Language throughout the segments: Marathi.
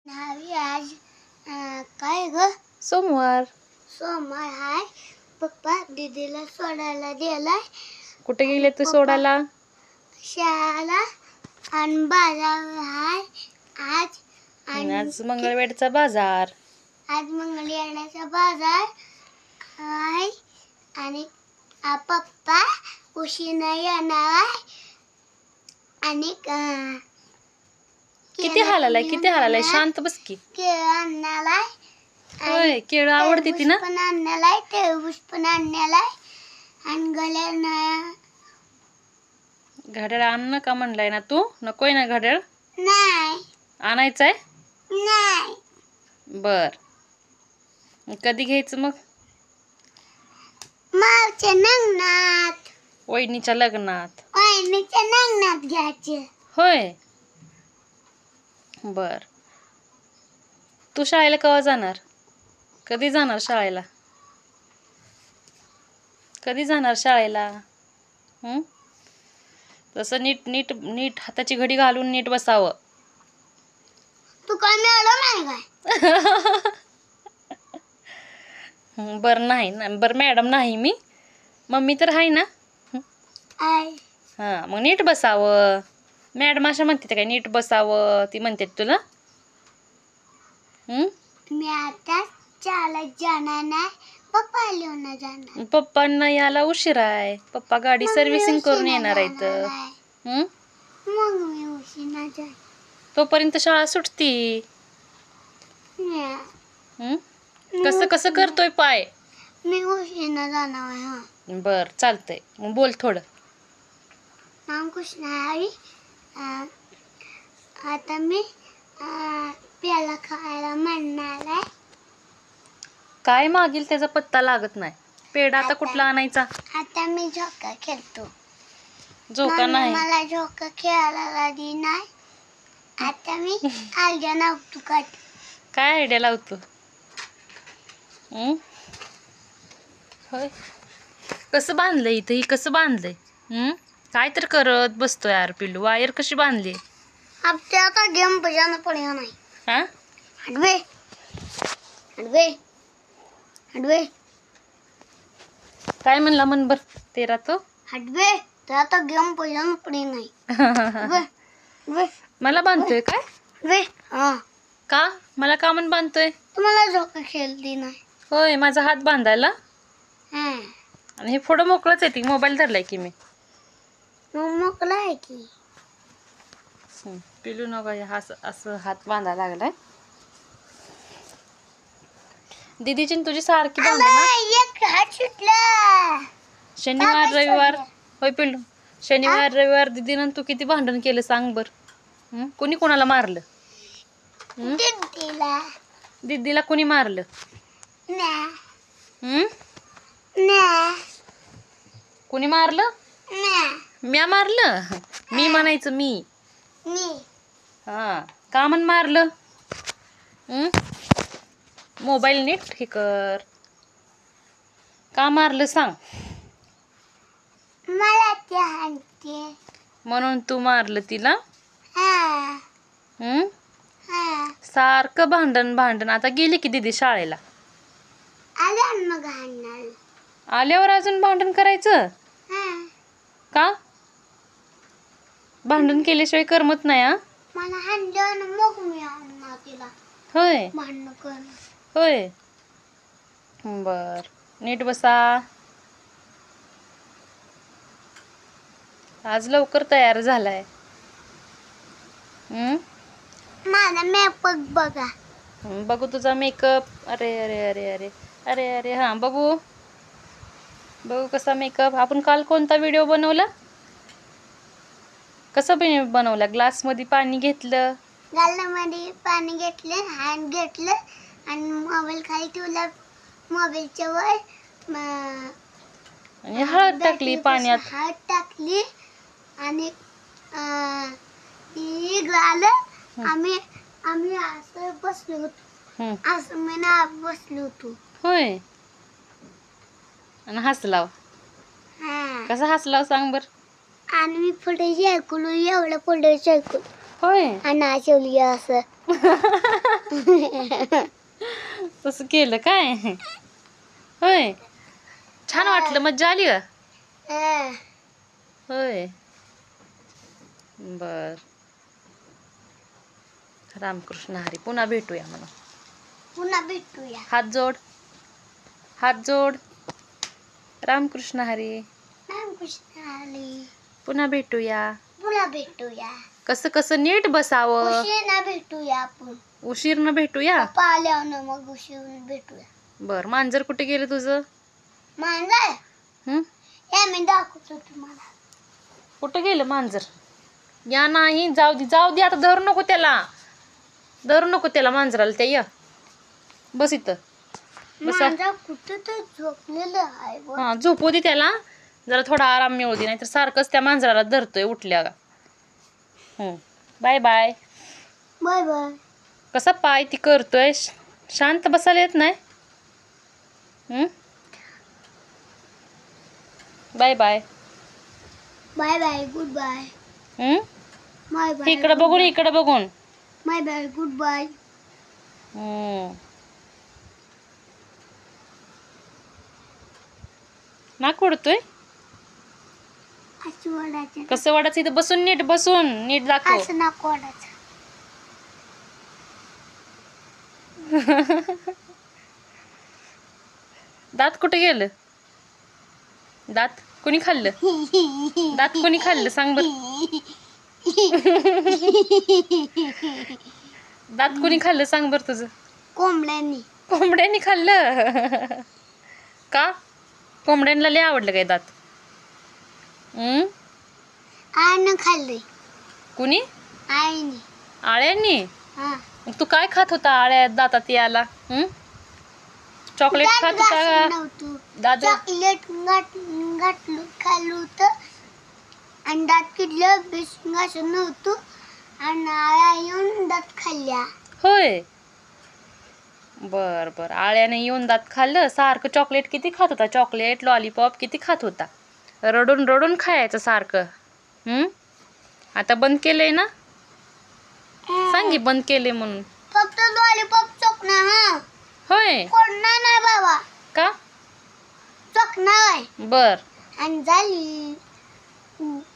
नावी आज काय ग सोमवार हाय. पप्पा दीदीला सोडायला गेलाय. कुठे गेले तू सोडायला? शाळेला. आणि बाजार हाय आज. आज मंगळवेढचा बाजार. आज मंगळवेढ्याचा बाजार आहे. आणि पप्पा उशिरा येणार आहे. आणि किती हालालाय शांत बस की. केळ आणणाराय. होय, केळ आवडते ती ना? पण आणणाराय, टरबूज पण आणणाराय. आणि घड्याळ घड्याळ आण नका म्हणलाय ना तू? नकोय ना घड्याळ? नाही आणायचंय? नाही. बर, कधी घ्यायचं मग? मावच्या लग्नात. वहिनीच्या लग्नात. वहिनीच्या लग्नात घ्यायचे. होय, बर. तू शाळेला केव्हा जाणार? कधी जाणार शाळेला? कधी जाणार शाळेला? तसं नीट नीट नीट हाताची घडी घालून नीट बसावं. तू काय मॅडम आहे काय? बर नाही ना, बर मॅडम नाही मी, मम्मी तर आहे ना. हा, मग नीट बसावं. मॅडम अशा म्हणते काय नीट बसावं ती म्हणते तुला? मी आता चालत जाणार नाही. पप्पा लिहून जाणार. पप्पांना यायला उशीर आहे. पप्पा गाडी सर्व्हिसिंग करून येणार आहेत. मग मी उशिरा जाणार. तोपर्यंत शाळा सुटती. कसं कसं करतोय पाय? मी उशिरा जाणार आहे. बर, चालतंय. मग बोल थोडं. नाम कुछ नाही. आता मी प्याला खायला म्हणणार आहे. काय मागील त्याचा पत्ता लागत नाही. पेढा आता कुठला आणायचा? आता मी झोका खेळतो. झोका नाही. मला झोका खेळायला लादी नाही. आता मी आलजा नावतो काट. काय आयडिया लावतो? होय, कसं बांधलंय इथं? ही कसं बांधलंय? काय तर करत बसतोय यार पिल्लू. वायर कशी बांधली? आपल्या आता गेम बजावणं पडेगा नाही. हा, हटवे हटवे हटवे. काय म्हणला मनबर तेरा तो? हटवे तर आता गेम बजावणं पडे नाही. मला बांधतोय काय? वे हा, का मला का म्हणून बांधतोय? तुम्हाला झोका खेळती नाही. होय, माझा हात बांधायला. आणि हे पुढं मोकळंच आहे. ती मोबाईल धरलाय की मी. मोकळा आहे की. पिलू नका असं हात बांधायला लागलाय. दीदीची तुझी सारखी बांधा ना. एक हात सुटला. शनिवार रविवार. होय पिल्लू, शनिवार रविवार दीदीनं तू किती भांडण केलं सांग बर. कोणी कोणाला मारलं? दीदीला. दीदीला कोणी मारलं? कोणी मारलं? म्या मारलं? मी म्हणायचं मी. हा, का म्हण मारलं? मोबाईल नीट हे कर. का मारलं सांग? मला ते हाणते म्हणून तू मारलं तिला? सारखं भांडण भांडण. आता गेली की दीदी शाळेला. मग हाणणार. आल्यावर अजून भांडण करायचं? का? भांडण केल्याशिवाय करमत नाही. मला हाणलं मग मी हाणणार तिला. होय भांडण कर. होय, बर. नीट बसा. आज लवकर तयार झालाय. माझा मेकअप बघा. बघू तुझा मेकअप. अरे अरे अरे अरे अरे अरे हा, बघू बघू कसा मेकअप. आपण काल कोणता व्हिडिओ बनवला? कसं बनवला? ग्लास मध्ये पाणी घेतलं. गालामध्ये पाणी घेतलं, हँड घेतलं आणि मोबाईल खाली ठेवला. मोबाईलच्या वर आणि हळद टाकली पाण्यात. हळद टाकली आणि झालं. आम्ही असं बसलो होतो. असं मी बसलो होतो. होय, आणि हसलाव. कसा हसलाव सांग बर. आणि मी पुढे ऐकलो एवढं पुढे ऐकलो. होय, आणि नाचवली असं. तसं केलं काय? होय, छान वाटलं, मज्जा आली का? होय, बर. रामकृष्ण हरी. पुन्हा भेटूया म्हणा. पुन्हा भेटूया. हात जोड, हात जोड. रामकृष्ण हरी. रामकृष्ण हरी. पुन्हा भेटूया. पुन्हा भेटूया. कसं कसं नीट बसावं. उशीर भेटूया आपण. उशीर न भेटूया. पप्पा आल्यावर मग उशीर भेटूया. बर, मांजर कुठे गेलं तुझं? मांजर हे मी दाखवतो तुम्हाला. कुठे गेलं मांजर? या नाही, जाऊ दे जाऊ दे, आता धरू नको त्याला, धरू नको त्याला मांजराला. त्या या बस इथं. मांजर कुठे तर झोपलेलं आहे. हा, झोपू दे त्याला, जरा थोडा आराम मिळू दे, नाहीतर सारखंच त्या मांजराला धरतोय उठल्या का. Bye bye. Bye bye. कसा पाय ती करतोय, शांत बसायला येत नाही. Bye bye. Bye bye. Good bye. Bye bye. इकडे बघून, इकडे बघून. Bye bye. Good bye. नाक ओढतोय. असं ओढायचं. कसं वाढायचं? इथं बसून नीट, बसून नीट दाखव. असं नाक ओढायचं. दात कुठे गेलं? दात कोणी खाल्लं? दात कोणी खाल्लं सांग बर. दात कोणी खाल्लं सांग बर तुझं? कोंबड्यांनी. कोंबड्यांनी खाल्लं का? कोंबड्यांना लय आवडलं काय दात? आईनं खाल्ले. कुणी? आईने. आळ्यांनी? हा. मग तू काय खात होता आळ्या दातात याला? चॉकलेट खात होता का? दात चॉकलेट घातलं खाल्लं होतं आणि दात किडलं बेसन घासून नव्हतं आणि आळ्या येऊन दात खाल्ल्या. होय, बर बर. आळ्याने येऊन दात खाल्लं. सारखं चॉकलेट किती खात होता? चॉकलेट लॉलीपॉप किती खात होता? रडून रडून खायचं सारखं. आता बंद केलंय ना? सांगी बंद केले म्हणून. फक्त लॉलीपॉप चोकणार. हा, होय, कोणणार नाही बाबा. का? चोकणार. बर. आणि झाली.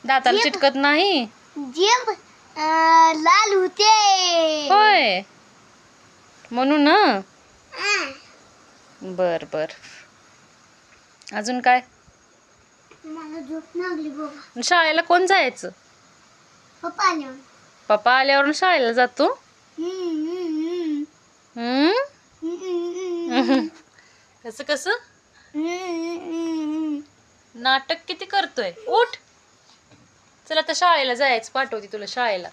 दाताला चिटकत नाही. जीभ लाल होते. होय, म्हणून ना. बर बर. अजून काय? मला झोप लागली बाबा. शाळेला कोण जायचं? पप्पा आल्यावर. पप्पा आल्यावर शाळेला जातो. कसं कसं? नाटक किती करतोय? उठ, चल आता शाळेला जायचं. पाठवते तुला शाळेला.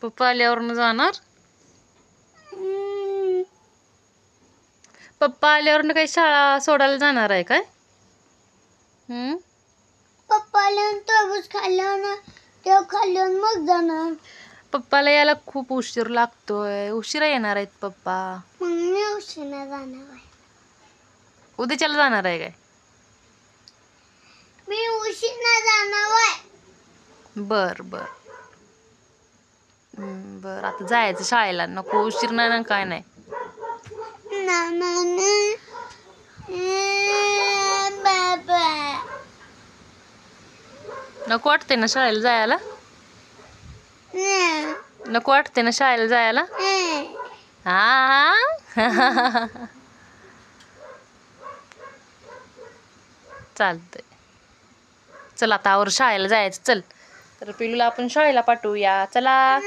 पप्पा आल्यावर जाणार. पप्पा आल्यावर काही शाळा सोडायला जाणार आहे काय? पप्पा आल्यावर टरबूज खाल्ल्यावर ना, तेव्हा खाल्ल्यावर मग जाणार. पप्पाला यायला खूप उशीर लागतोय. उशिरा येणार आहेत पप्पा. मग मी उशिरा जाणार आहे. उद्याच्याला जाणार आहे काय? मी उशिरा जाणार आहे. बर बर. बर, आता जायचं शाळेला. नको उशीर नाही ना, काय नाही. नको वाटते ना शाळेला जायला? नको वाटते ना शाळेला जायला? हा. चालतंय. चल आता आवर शाळेला जायचं. चल तर पिलूला आपण शाळेला पाठवूया. चला.